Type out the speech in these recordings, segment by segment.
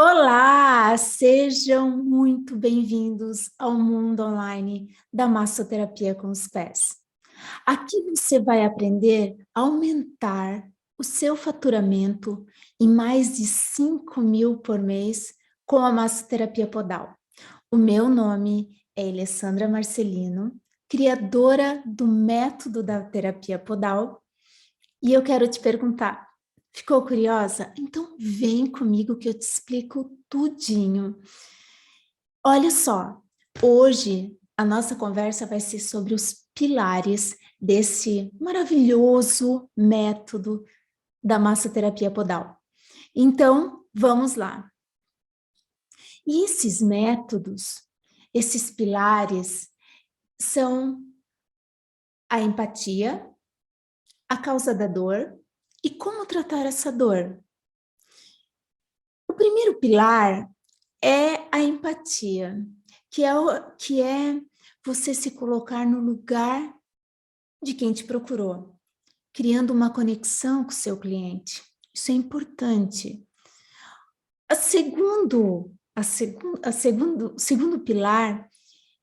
Olá, sejam muito bem-vindos ao mundo online da massoterapia com os pés. Aqui você vai aprender a aumentar o seu faturamento em mais de 5.000 por mês com a massoterapia podal. O meu nome é Alessandra Marcelino, criadora do método da terapia podal, e eu quero te perguntar, ficou curiosa? Então vem comigo que eu te explico tudinho. Olha só, hoje a nossa conversa vai ser sobre os pilares desse maravilhoso método da massoterapia podal. Então, vamos lá. E esses métodos, esses pilares, são a empatia, a causa da dor e como tratar essa dor. O primeiro pilar é a empatia, que é você se colocar no lugar de quem te procurou, criando uma conexão com o seu cliente. Isso é importante. O segundo pilar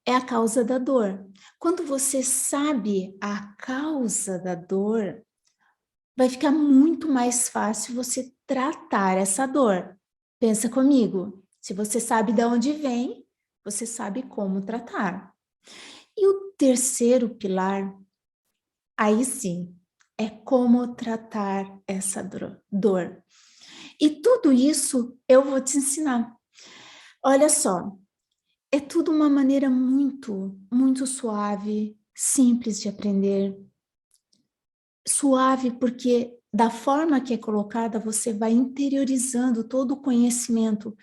é a causa da dor. Quando você sabe a causa da dor, vai ficar muito mais fácil você tratar essa dor. Pensa comigo, se você sabe de onde vem, você sabe como tratar. E o terceiro pilar, aí sim, é como tratar essa dor. E tudo isso eu vou te ensinar. Olha só, é tudo uma maneira muito suave, simples de aprender. Suave porque da forma que é colocada, você vai interiorizando todo o conhecimento.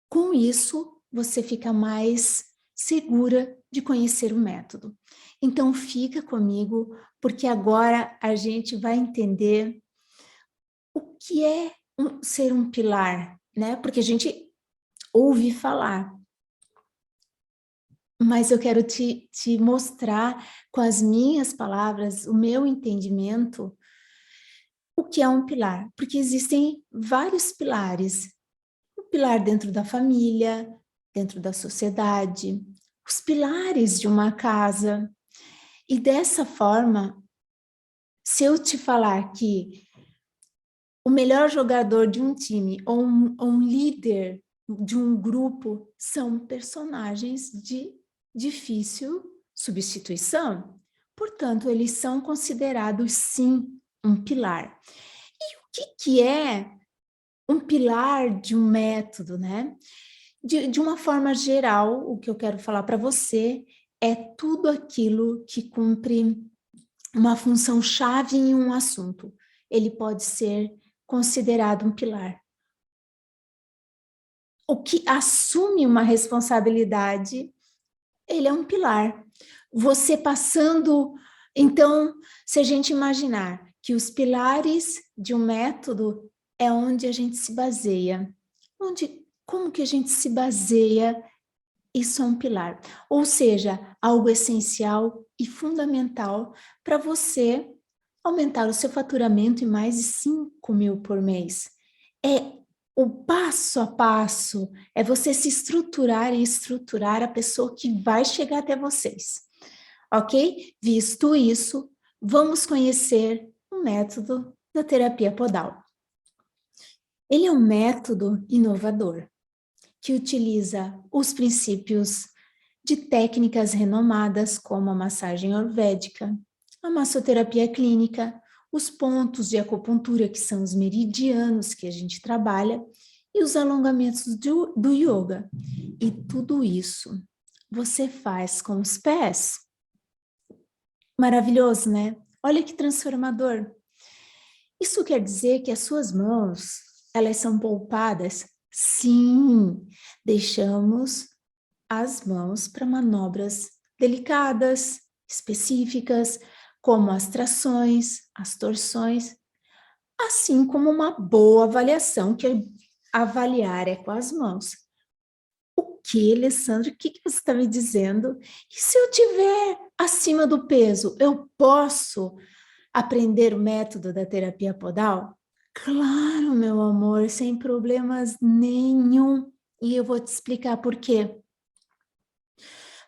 Com isso, você fica mais segura de conhecer o método. Então, fica comigo, porque agora a gente vai entender o que é ser um pilar, né? Porque a gente ouve falar, mas eu quero te mostrar com as minhas palavras, o meu entendimento, o que é um pilar, porque existem vários pilares. O pilar dentro da família, dentro da sociedade, os pilares de uma casa. E dessa forma, se eu te falar que o melhor jogador de um time ou um líder de um grupo são personagens de difícil substituição, portanto, eles são considerados, sim, um pilar. E o que é um pilar de um método, né? De uma forma geral, o que eu quero falar para você é tudo aquilo que cumpre uma função chave em um assunto. Ele pode ser considerado um pilar. O que assume uma responsabilidade, ele é um pilar. Você passando, então, se a gente imaginar que os pilares de um método é onde a gente se baseia, como que a gente se baseia, isso é um pilar. Ou seja, algo essencial e fundamental para você aumentar o seu faturamento em mais de 5.000 por mês. É o passo a passo, é você se estruturar e estruturar a pessoa que vai chegar até vocês. Ok? Visto isso, vamos conhecer o método da terapia podal. Ele é um método inovador que utiliza os princípios de técnicas renomadas como a massagem ayurvédica, a massoterapia clínica, os pontos de acupuntura, que são os meridianos que a gente trabalha, e os alongamentos do yoga. E tudo isso você faz com os pés. Maravilhoso, né? Olha que transformador. Isso quer dizer que as suas mãos, elas são poupadas? Sim, deixamos as mãos para manobras delicadas, específicas, como as trações, as torções, assim como uma boa avaliação, que avaliar é com as mãos. O que, Alessandra, o que você está me dizendo? E se eu tiver acima do peso, eu posso aprender o método da terapia podal? Claro, meu amor, sem problemas nenhum. E eu vou te explicar por quê.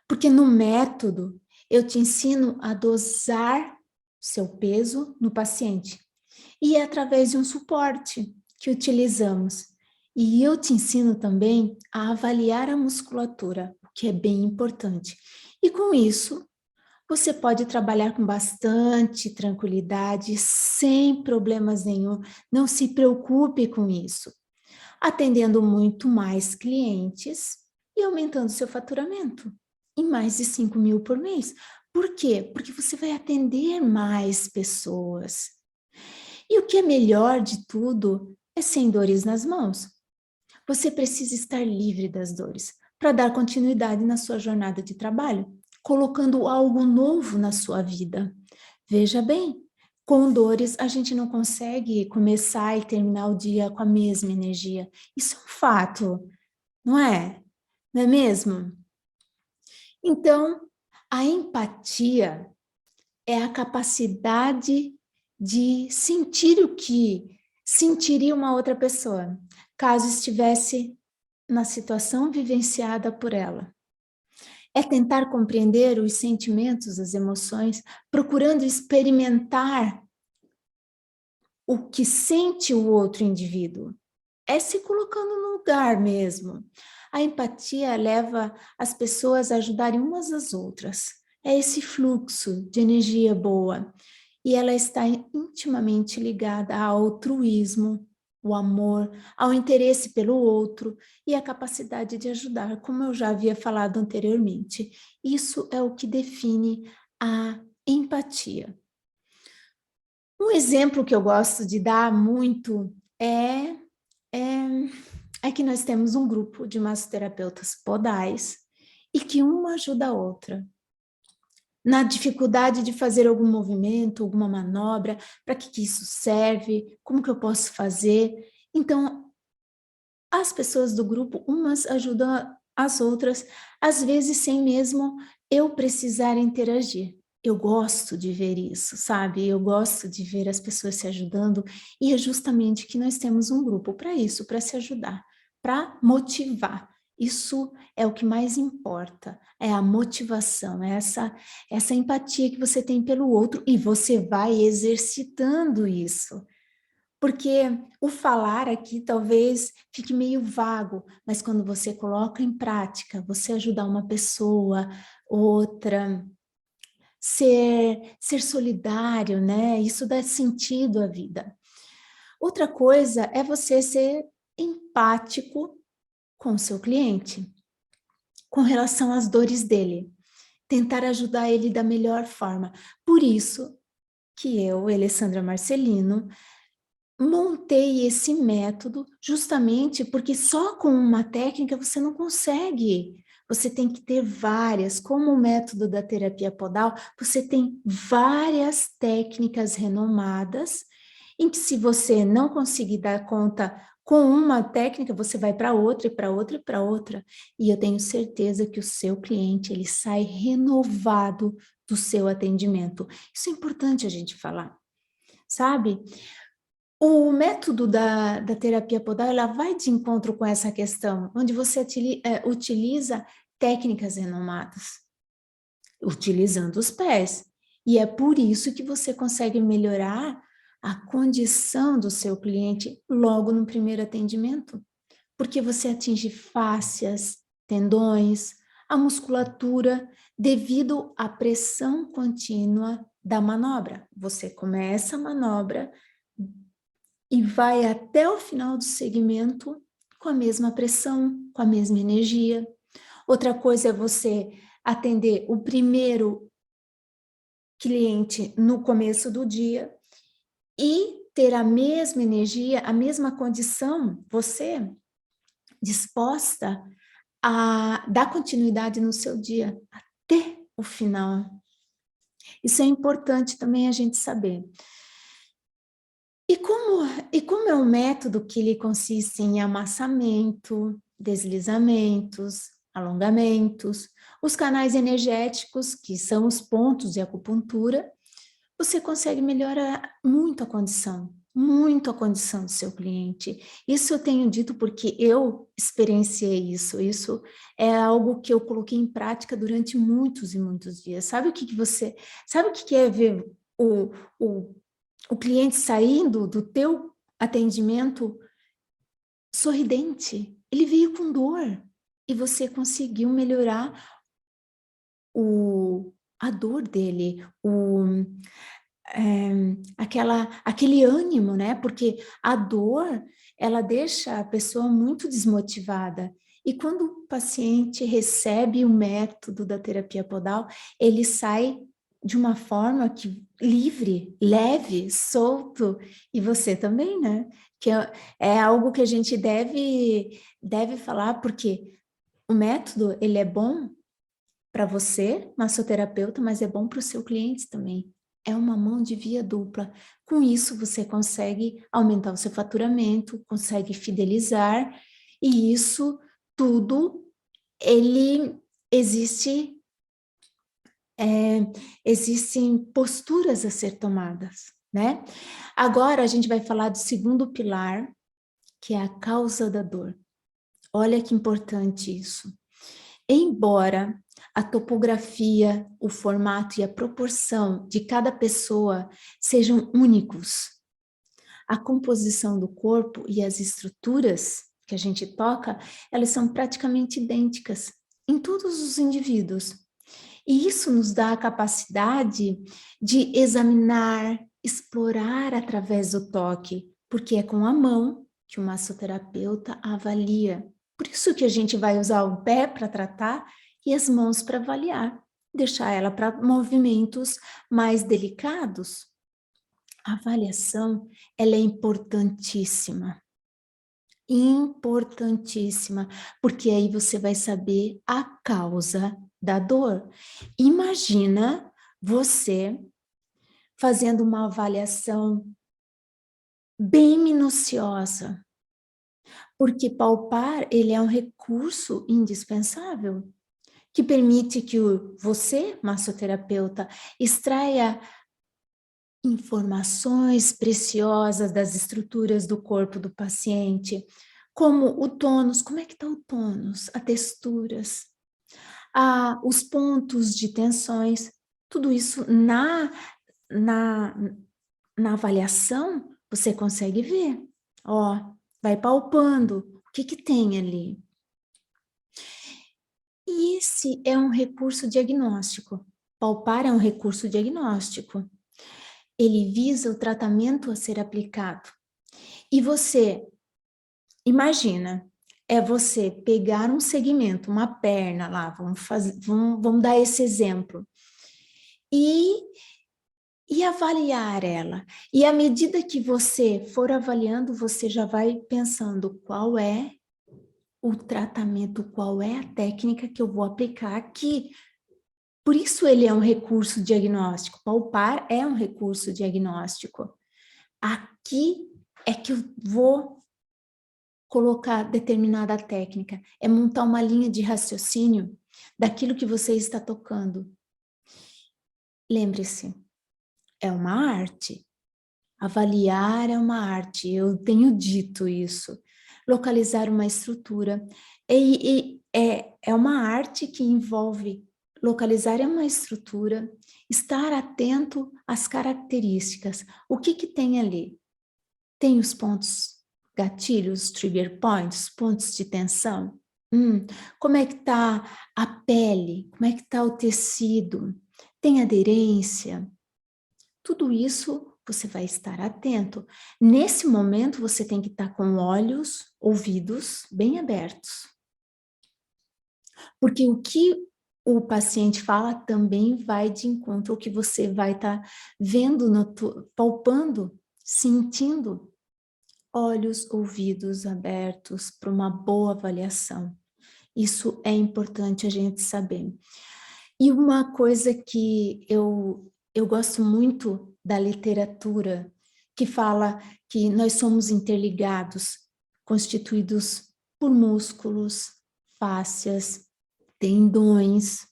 Porque no método, eu te ensino a dosar seu peso no paciente. E é através de um suporte que utilizamos. E eu te ensino também a avaliar a musculatura, o que é bem importante. E com isso, você pode trabalhar com bastante tranquilidade, sem problemas nenhum. Não se preocupe com isso. Atendendo muito mais clientes e aumentando seu faturamento em mais de 5.000 por mês. Por quê? Porque você vai atender mais pessoas. E o que é melhor de tudo é sem dores nas mãos. Você precisa estar livre das dores para dar continuidade na sua jornada de trabalho, colocando algo novo na sua vida. Veja bem, com dores a gente não consegue começar e terminar o dia com a mesma energia. Isso é um fato, não é? Não é mesmo? Então, a empatia é a capacidade de sentir o que sentiria uma outra pessoa, caso estivesse na situação vivenciada por ela. É tentar compreender os sentimentos, as emoções, procurando experimentar o que sente o outro indivíduo. É se colocando no lugar mesmo. A empatia leva as pessoas a ajudarem umas às outras. É esse fluxo de energia boa. E ela está intimamente ligada ao altruísmo, o amor, ao interesse pelo outro e a capacidade de ajudar, como eu já havia falado anteriormente. Isso é o que define a empatia. Um exemplo que eu gosto de dar muito é, é que nós temos um grupo de massoterapeutas podais e que uma ajuda a outra na dificuldade de fazer algum movimento, alguma manobra, para que isso serve, como que eu posso fazer. Então, as pessoas do grupo, umas ajudam as outras, às vezes sem mesmo eu precisar interagir. Eu gosto de ver isso, sabe? Eu gosto de ver as pessoas se ajudando e é justamente que nós temos um grupo para isso, para se ajudar, para motivar. Isso é o que mais importa, é a motivação, é essa empatia que você tem pelo outro e você vai exercitando isso. Porque o falar aqui talvez fique meio vago, mas quando você coloca em prática, você ajudar uma pessoa, outra, ser solidário, né? Isso dá sentido à vida. Outra coisa é você ser empático com o seu cliente, com relação às dores dele. Tentar ajudar ele da melhor forma. Por isso que eu, Alessandra Marcelino, montei esse método justamente porque só com uma técnica você não consegue. Você tem que ter várias, como o método da terapia podal, você tem várias técnicas renomadas, em que se você não conseguir dar conta com uma técnica, você vai para outra e para outra e para outra. E eu tenho certeza que o seu cliente, ele sai renovado do seu atendimento. Isso é importante a gente falar, sabe? O método da terapia podal, ela vai de encontro com essa questão, onde você utiliza técnicas renomadas, utilizando os pés. E é por isso que você consegue melhorar a condição do seu cliente logo no primeiro atendimento, porque você atinge fáscias, tendões, a musculatura, devido à pressão contínua da manobra. Você começa a manobra e vai até o final do segmento com a mesma pressão, com a mesma energia. Outra coisa é você atender o primeiro cliente no começo do dia e ter a mesma energia, a mesma condição, você disposta a dar continuidade no seu dia até o final. Isso é importante também a gente saber. E como é um método que ele consiste em amassamento, deslizamentos, alongamentos, os canais energéticos, que são os pontos de acupuntura, você consegue melhorar muito a condição, muito a condição do seu cliente. Isso eu tenho dito porque eu experienciei isso. Isso é algo que eu coloquei em prática durante muitos e muitos dias. Sabe o que é ver o, o cliente saindo do teu atendimento sorridente? Ele veio com dor e você conseguiu melhorar a dor dele, aquele ânimo, né? Porque a dor, ela deixa a pessoa muito desmotivada. E quando o paciente recebe o método da terapia podal, ele sai de uma forma que livre, leve, solto, e você também, né? Que é algo que a gente deve falar, porque o método, ele é bom para você, massoterapeuta, mas é bom para o seu cliente também. É uma mão de via dupla. Com isso, você consegue aumentar o seu faturamento, consegue fidelizar, e isso tudo, ele existe, existem posturas a ser tomadas, né? Agora, a gente vai falar do segundo pilar, que é a causa da dor. Olha que importante isso. Embora a topografia, o formato e a proporção de cada pessoa sejam únicos, a composição do corpo e as estruturas que a gente toca, elas são praticamente idênticas em todos os indivíduos. E isso nos dá a capacidade de examinar, explorar através do toque, porque é com a mão que o massoterapeuta avalia. Por isso que a gente vai usar o pé para tratar e as mãos para avaliar, deixar ela para movimentos mais delicados. A avaliação, ela é importantíssima, porque aí você vai saber a causa da dor. Imagina você fazendo uma avaliação bem minuciosa, porque palpar, ele é um recurso indispensável, que permite que você, massoterapeuta, extraia informações preciosas das estruturas do corpo do paciente, como o tônus, como é que está o tônus, as texturas, os pontos de tensões, tudo isso na, na avaliação você consegue ver. Ó, vai palpando, o que que tem ali? E esse é um recurso diagnóstico. Palpar é um recurso diagnóstico. Ele visa o tratamento a ser aplicado. E você, imagina, é você pegar um segmento, uma perna lá, vamos dar esse exemplo, e, e avaliar ela. E à medida que você for avaliando, você já vai pensando qual é o tratamento, qual é a técnica que eu vou aplicar aqui. Por isso ele é um recurso diagnóstico, palpar é um recurso diagnóstico. Aqui é que eu vou colocar determinada técnica, é montar uma linha de raciocínio daquilo que você está tocando. Lembre-se, é uma arte. Avaliar é uma arte, eu tenho dito isso. Localizar uma estrutura. É uma arte que envolve localizar uma estrutura, estar atento às características. O que que tem ali? Tem os pontos gatilhos, trigger points, pontos de tensão? Como é que está a pele? Como é que está o tecido? Tem aderência? Tudo isso você vai estar atento. Nesse momento, você tem que estar com olhos, ouvidos bem abertos. Porque o que o paciente fala também vai de encontro ao que você vai estar vendo, palpando, sentindo. Olhos, ouvidos abertos para uma boa avaliação. Isso é importante a gente saber. E uma coisa que eu gosto muito da literatura, que fala que nós somos interligados, constituídos por músculos, fáscias, tendões.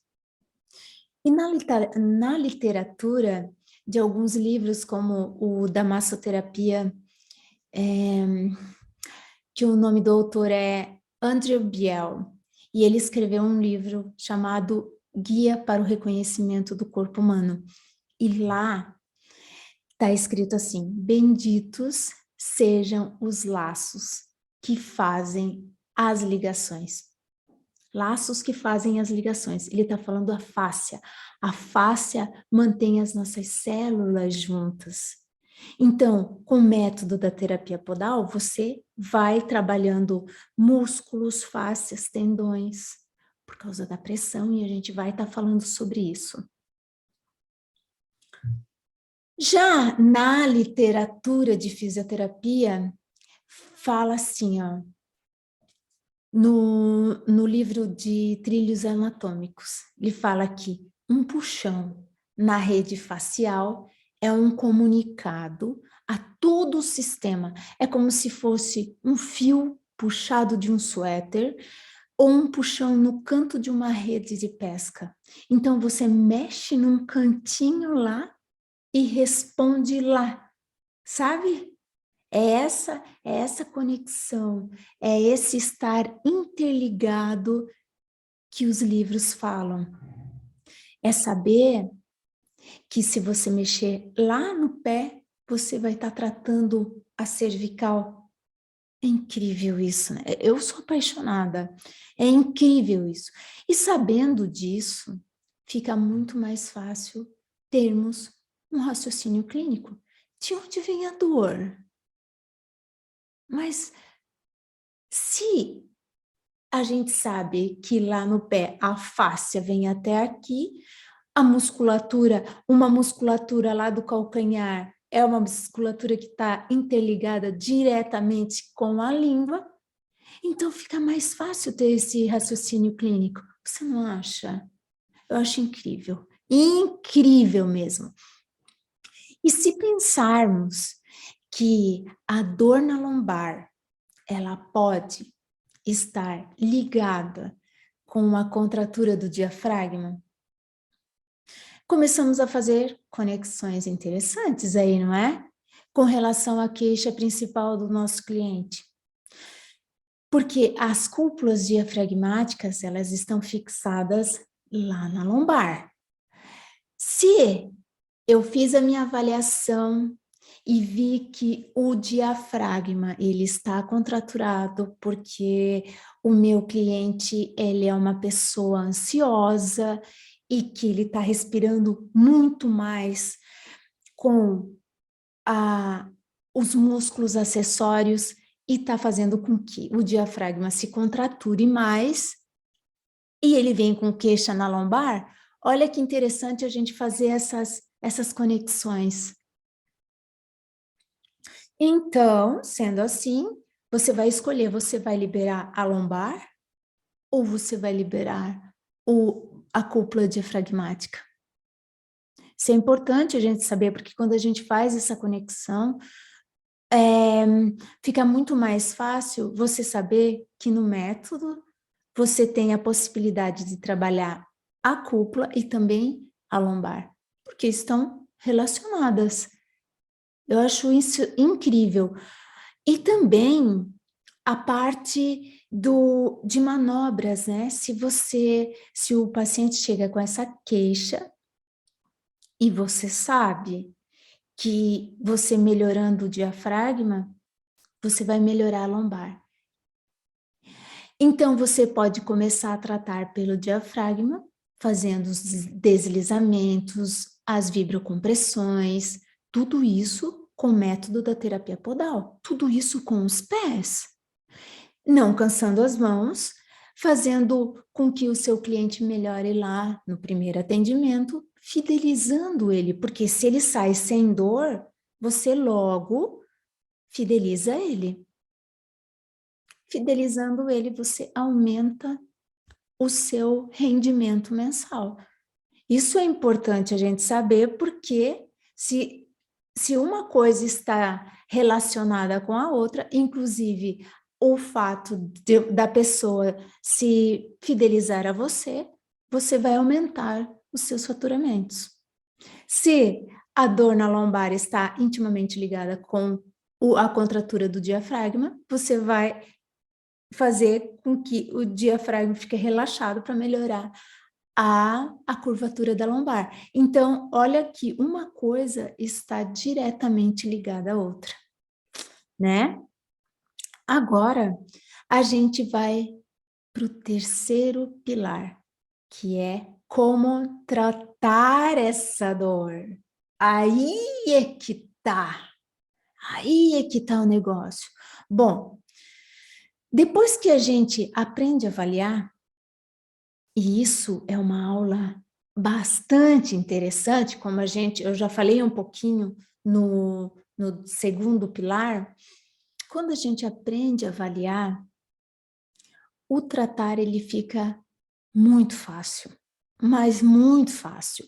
E na literatura de alguns livros, como o da massoterapia que o nome do autor é Andrew Biel, e ele escreveu um livro chamado Guia para o Reconhecimento do Corpo Humano. E lá está escrito assim: benditos sejam os laços que fazem as ligações. Laços que fazem as ligações. Ele está falando da fáscia. A fáscia mantém as nossas células juntas. Então, com o método da terapia podal, você vai trabalhando músculos, fáscias, tendões, por causa da pressão, e a gente vai estar falando sobre isso. Já na literatura de fisioterapia, fala assim, ó, no livro de Trilhos Anatômicos, ele fala que um puxão na rede facial é um comunicado a todo o sistema. É como se fosse um fio puxado de um suéter ou um puxão no canto de uma rede de pesca. Então, você mexe num cantinho lá e responde lá, sabe? É essa conexão, é esse estar interligado que os livros falam. É saber que se você mexer lá no pé, você vai estar tratando a cervical. É incrível isso, né? Eu sou apaixonada. É incrível isso. E sabendo disso, fica muito mais fácil termos um raciocínio clínico. De onde vem a dor? Mas se a gente sabe que lá no pé a fáscia vem até aqui, a musculatura, uma musculatura lá do calcanhar é uma musculatura que está interligada diretamente com a língua, então fica mais fácil ter esse raciocínio clínico. Você não acha? Eu acho incrível, incrível mesmo. E se pensarmos que a dor na lombar, ela pode estar ligada com a contratura do diafragma, começamos a fazer conexões interessantes aí, não é? Com relação à queixa principal do nosso cliente. Porque as cúpulas diafragmáticas, elas estão fixadas lá na lombar. Se eu fiz a minha avaliação e vi que o diafragma, ele está contraturado porque o meu cliente, ele é uma pessoa ansiosa e que ele está respirando muito mais com os músculos acessórios e está fazendo com que o diafragma se contrature mais e ele vem com queixa na lombar. Olha que interessante a gente fazer essas conexões. Então, sendo assim, você vai escolher, você vai liberar a lombar ou você vai liberar a cúpula diafragmática? Isso é importante a gente saber, porque quando a gente faz essa conexão, fica muito mais fácil você saber que no método você tem a possibilidade de trabalhar a cúpula e também a lombar, porque estão relacionadas. Eu acho isso incrível. E também a parte de manobras, né? Se o paciente chega com essa queixa e você sabe que você melhorando o diafragma, você vai melhorar a lombar. Então, você pode começar a tratar pelo diafragma, fazendo os deslizamentos, as vibrocompressões, tudo isso com o método da terapia podal, tudo isso com os pés. Não cansando as mãos, fazendo com que o seu cliente melhore lá no primeiro atendimento, fidelizando ele, porque se ele sai sem dor, você logo fideliza ele. Fidelizando ele, você aumenta o seu rendimento mensal. Isso é importante a gente saber, porque se uma coisa está relacionada com a outra, inclusive o fato da pessoa se fidelizar a você, você vai aumentar os seus faturamentos. Se a dor na lombar está intimamente ligada com a contratura do diafragma, você vai fazer com que o diafragma fique relaxado para melhorar a curvatura da lombar. Então, olha que uma coisa está diretamente ligada à outra, né? Agora, a gente vai para o terceiro pilar, que é como tratar essa dor. Aí é que tá. Aí é que tá o negócio. Bom, depois que a gente aprende a avaliar, e isso é uma aula bastante interessante, como eu já falei um pouquinho no segundo pilar, quando a gente aprende a avaliar, o tratar ele fica muito fácil, mas muito fácil,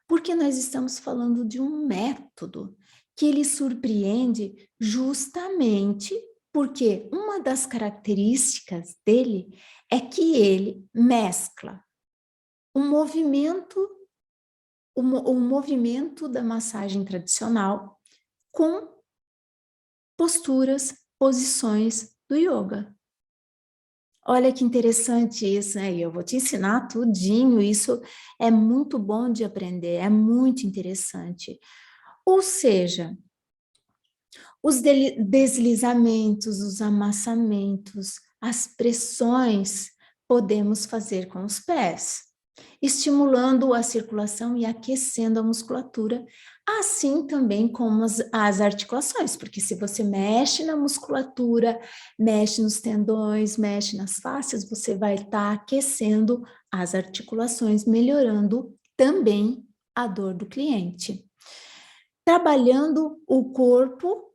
porque nós estamos falando de um método que ele surpreende justamente porque uma das características dele é que ele mescla o movimento, o movimento da massagem tradicional com posturas, posições do yoga. Olha que interessante isso, né? E eu vou te ensinar tudinho, isso é muito bom de aprender, é muito interessante. Ou seja, os deslizamentos, os amassamentos, as pressões, podemos fazer com os pés, estimulando a circulação e aquecendo a musculatura, assim também como as articulações, porque se você mexe na musculatura, mexe nos tendões, mexe nas fáscias, você vai estar aquecendo as articulações, melhorando também a dor do cliente. Trabalhando o corpo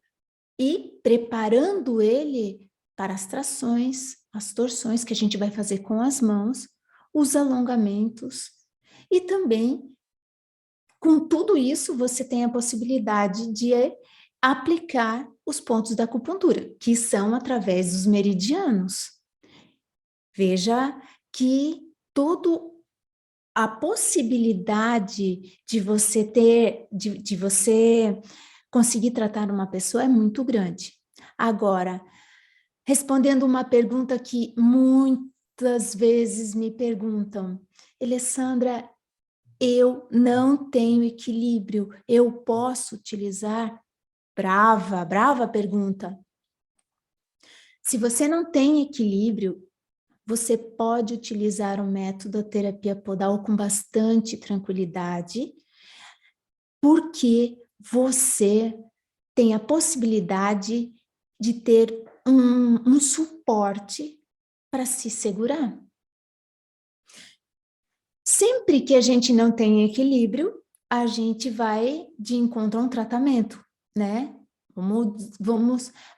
e preparando ele para as trações, as torções que a gente vai fazer com as mãos, os alongamentos e também, com tudo isso, você tem a possibilidade de aplicar os pontos da acupuntura, que são através dos meridianos. Veja que todo a possibilidade de você ter, de você conseguir tratar uma pessoa é muito grande. Agora, respondendo uma pergunta que muitas vezes me perguntam, Alessandra, eu não tenho equilíbrio, eu posso utilizar? Brava pergunta. Se você não tem equilíbrio, você pode utilizar o método da terapia podal com bastante tranquilidade, porque você tem a possibilidade de ter um suporte para se segurar. Sempre que a gente não tem equilíbrio, a gente vai de encontro a um tratamento, né?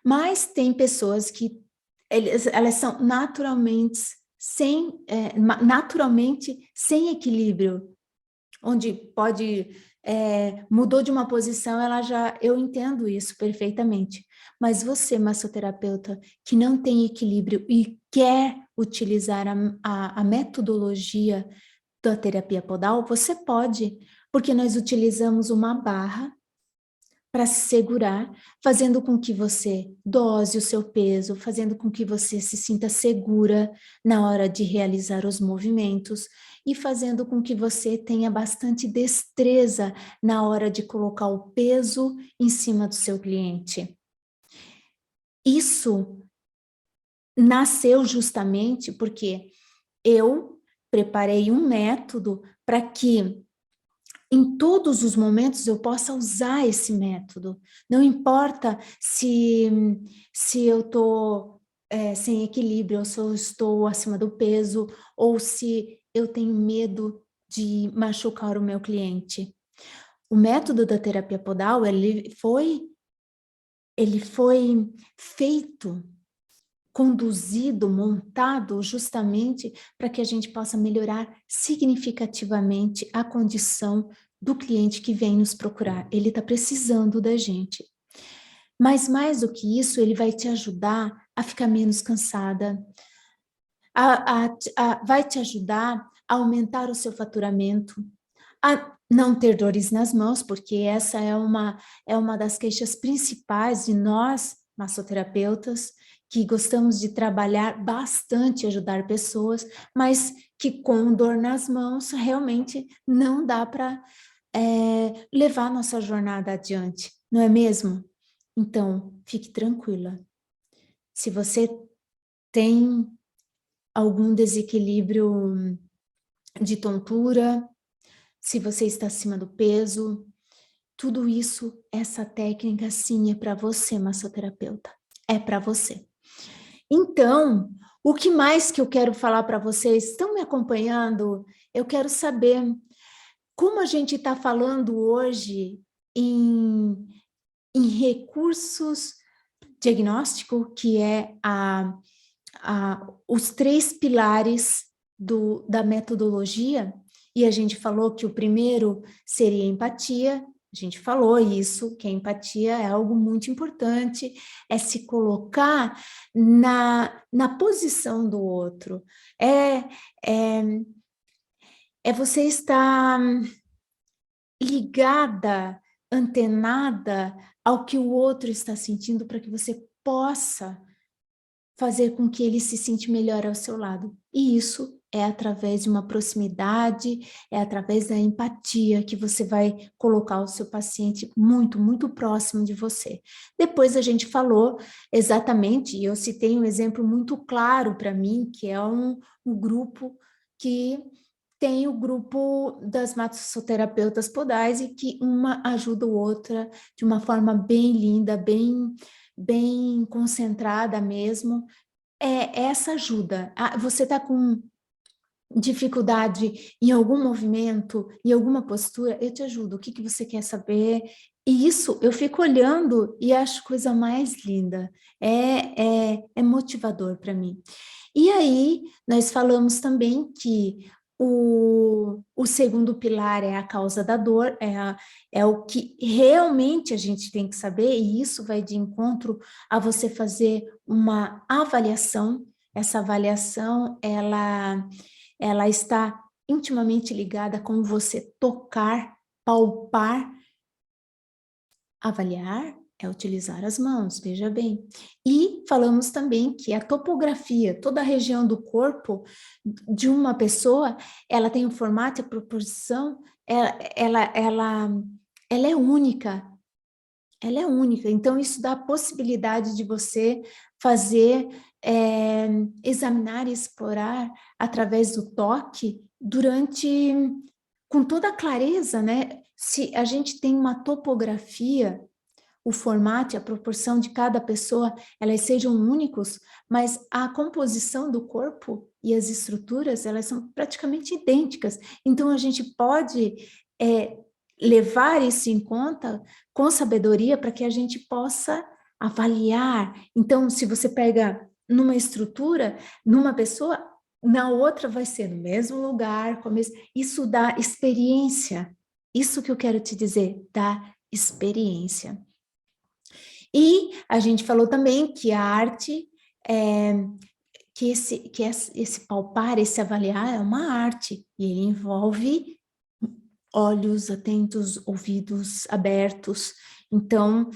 Mas tem pessoas que elas são naturalmente sem equilíbrio, onde pode, mudou de uma posição, eu entendo isso perfeitamente, mas você, massoterapeuta, que não tem equilíbrio e quer utilizar a metodologia da terapia podal, você pode, porque nós utilizamos uma barra para se segurar, fazendo com que você dose o seu peso, fazendo com que você se sinta segura na hora de realizar os movimentos e fazendo com que você tenha bastante destreza na hora de colocar o peso em cima do seu cliente. Isso nasceu justamente porque eu preparei um método para que em todos os momentos eu possa usar esse método. Não importa se eu estou sem equilíbrio, ou se eu estou acima do peso, ou se eu tenho medo de machucar o meu cliente. O método da terapia podal, ele foi feito, conduzido, montado justamente para que a gente possa melhorar significativamente a condição do cliente que vem nos procurar. Ele está precisando da gente. Mas mais do que isso, ele vai te ajudar a ficar menos cansada, vai te ajudar a aumentar o seu faturamento, a não ter dores nas mãos, porque essa é uma das queixas principais de nós, massoterapeutas, que gostamos de trabalhar bastante, ajudar pessoas, mas que com dor nas mãos realmente não dá para levar nossa jornada adiante, não é mesmo? Então, fique tranquila. Se você tem algum desequilíbrio de tontura, se você está acima do peso, tudo isso, essa técnica sim é para você, massoterapeuta. É para você. Então, o que mais que eu quero falar para vocês? Estão me acompanhando? Eu quero saber como a gente está falando hoje em, em recursos diagnóstico, que é os 3 pilares da metodologia, e a gente falou que o primeiro seria empatia, a gente falou isso, que a empatia é algo muito importante, é se colocar na posição do outro, é, é você estar ligada, antenada ao que o outro está sentindo para que você possa fazer com que ele se sinta melhor ao seu lado. E isso é através de uma proximidade, é através da empatia que você vai colocar o seu paciente muito, muito próximo de você. Depois a gente falou exatamente, e eu citei um exemplo muito claro para mim, que é um grupo que tem o grupo das massoterapeutas podais e que uma ajuda a outra de uma forma bem linda, bem concentrada mesmo. É essa ajuda. Você está com dificuldade em algum movimento, em alguma postura, eu te ajudo. O que que você quer saber? E isso eu fico olhando e acho coisa mais linda. É motivador para mim. E aí, nós falamos também que o segundo pilar é a causa da dor, é o que realmente a gente tem que saber, e isso vai de encontro a você fazer uma avaliação. Essa avaliação, ela está intimamente ligada com você tocar, palpar. Avaliar é utilizar as mãos, veja bem. E falamos também que a topografia, toda a região do corpo de uma pessoa, ela tem um formato e a proporção, ela é única. Ela é única. Então, isso dá a possibilidade de você fazer, examinar e explorar através do toque com toda a clareza, né? Se a gente tem uma topografia, o formato e a proporção de cada pessoa, elas sejam únicos, mas a composição do corpo e as estruturas, elas são praticamente idênticas. Então, a gente pode levar isso em conta com sabedoria para que a gente possa avaliar. Então, se você pega numa estrutura, numa pessoa, na outra vai ser no mesmo lugar, isso dá experiência. Isso que eu quero te dizer, dá experiência. E a gente falou também que a arte, esse palpar, esse avaliar é uma arte, e ele envolve olhos atentos, ouvidos abertos. Então,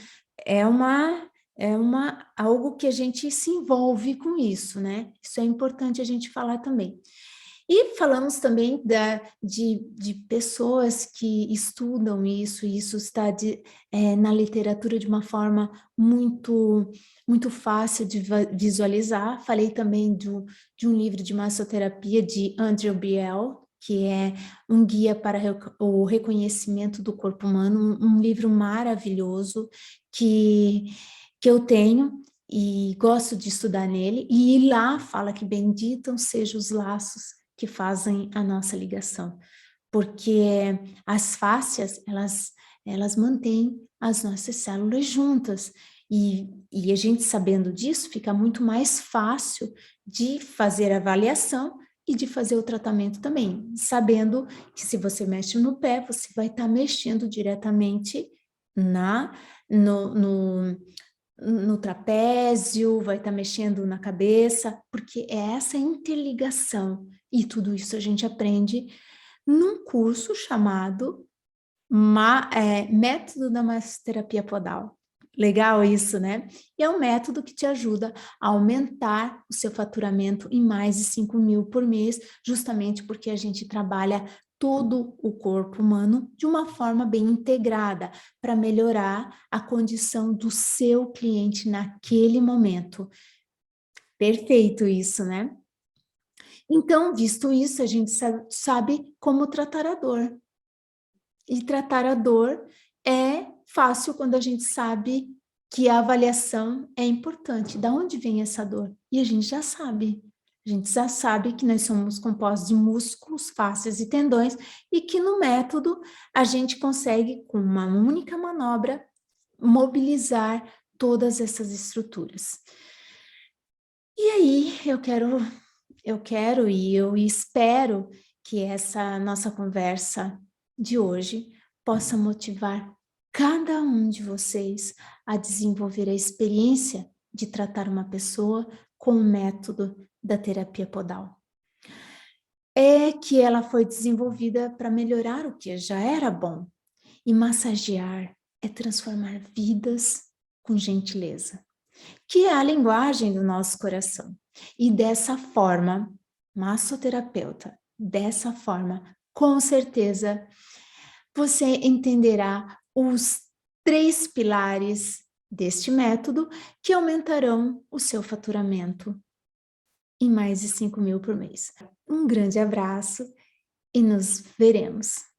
algo que a gente se envolve com isso, né? Isso é importante a gente falar também. E falamos também de pessoas que estudam isso, e isso está na literatura de uma forma muito fácil de visualizar. Falei também de um livro de massoterapia de Andrew Biel, que é um guia para o reconhecimento do corpo humano, um livro maravilhoso que eu tenho e gosto de estudar nele, e lá fala que benditos sejam os laços que fazem a nossa ligação, porque as fáscias, elas mantêm as nossas células juntas, e a gente sabendo disso, fica muito mais fácil de fazer a avaliação e de fazer o tratamento também, sabendo que se você mexe no pé, você vai estar mexendo diretamente no, no, no trapézio, vai estar mexendo na cabeça, porque é essa interligação. E tudo isso a gente aprende num curso chamado Método da massoterapia podal. Legal isso, né? E é um método que te ajuda a aumentar o seu faturamento em mais de 5 mil por mês, justamente porque a gente trabalha todo o corpo humano de uma forma bem integrada, para melhorar a condição do seu cliente naquele momento. Perfeito isso, né? Então, visto isso, a gente sabe como tratar a dor. E tratar a dor é fácil quando a gente sabe que a avaliação é importante. Da onde vem essa dor? E a gente já sabe. A gente já sabe que nós somos compostos de músculos, fáscias e tendões e que no método a gente consegue, com uma única manobra, mobilizar todas essas estruturas. E aí eu quero e eu espero que essa nossa conversa de hoje possa motivar cada um de vocês a desenvolver a experiência de tratar uma pessoa com o método da terapia podal. É que ela foi desenvolvida para melhorar o que já era bom, e massagear é transformar vidas com gentileza, que é a linguagem do nosso coração. E dessa forma, massoterapeuta, dessa forma, com certeza, você entenderá os 3 pilares deste método que aumentarão o seu faturamento em mais de 5 mil por mês. Um grande abraço e nos veremos.